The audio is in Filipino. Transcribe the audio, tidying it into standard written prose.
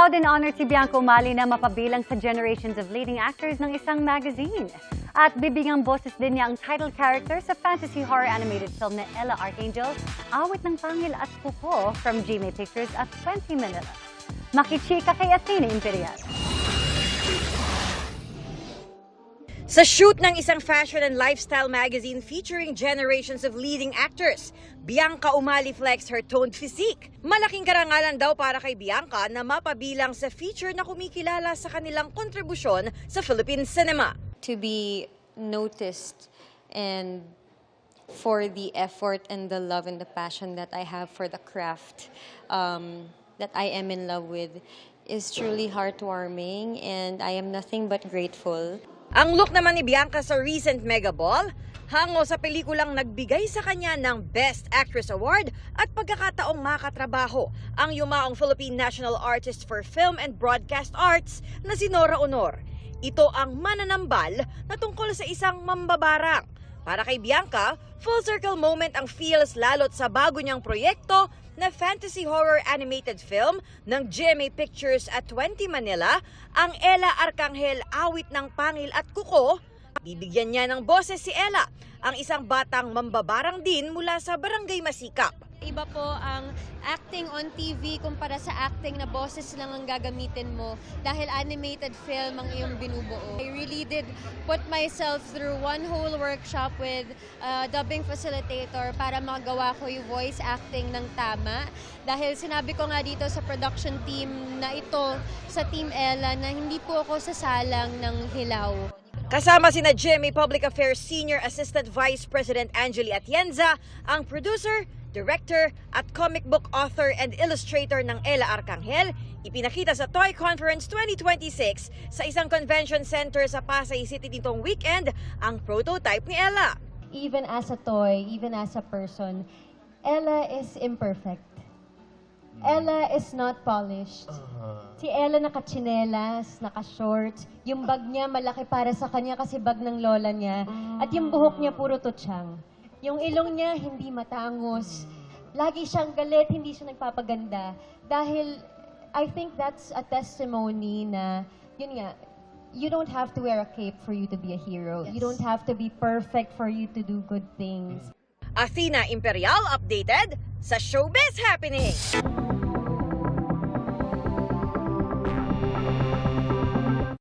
Proud and honored si Bianca Umali na mapabilang sa generations of leading actors ng isang magazine. At bibigyang boses din niya ang title character sa fantasy horror animated film na Ella Archangel, Awit ng Pangil at Kuko from GMA Pictures at 20 Manila. Makichika kay Athena Imperial. Sa shoot ng isang fashion and lifestyle magazine featuring generations of leading actors, Bianca Umali flexed her toned physique. Malaking karangalan daw para kay Bianca na mapabilang sa feature na kumikilala sa kanilang kontribusyon sa Philippine cinema. To be noticed and for the effort and the love and the passion that I have for the craft that I am in love with is truly heartwarming, and I am nothing but grateful. Ang look naman ni Bianca sa recent Mega Ball, hango sa pelikulang nagbigay sa kanya ng Best Actress Award at pagkakataong makatrabaho ang yumaong Philippine National Artist for Film and Broadcast Arts na si Nora Honor. Ito ang mananambal na tungkol sa isang mambabarang. Para kay Bianca, full circle moment ang feels lalo't sa bago niyang proyekto na fantasy horror animated film ng GMA Pictures at 20 Manila, ang Ella Archangel, Awit ng Pangil at Kuko. Bibigyan niya ng boses si Ella, ang isang batang mambabarang din mula sa Barangay Masikap. Iba po ang acting on TV kumpara sa acting na boses lang ang gagamitin mo dahil animated film ang iyong binubuo. I really did put myself through one whole workshop with a dubbing facilitator para magawa ko yung voice acting ng tama. Dahil sinabi ko nga dito sa production team na ito, sa Team Ella, na hindi po ako sasalang ng hilaw. Kasama sina GMA Public Affairs Senior Assistant Vice President Angeli Atienza, ang producer, director at comic book author and illustrator ng Ella Archangel, ipinakita sa Toy Conference 2026 sa isang convention center sa Pasay City nitong weekend ang prototype ni Ella. Even as a toy, even as a person, Ella is imperfect. Ella is not polished. Si Ella naka-tsinelas, naka-shorts. Yung bag niya malaki para sa kanya kasi bag ng lola niya. At yung buhok niya puro tutsang. Yung ilong niya hindi matangos. Lagi siyang galit, hindi siya nagpapaganda. Dahil I think that's a testimony na, yun nga, you don't have to wear a cape for you to be a hero. Yes. You don't have to be perfect for you to do good things. Athena Imperial updated sa Showbiz Happening.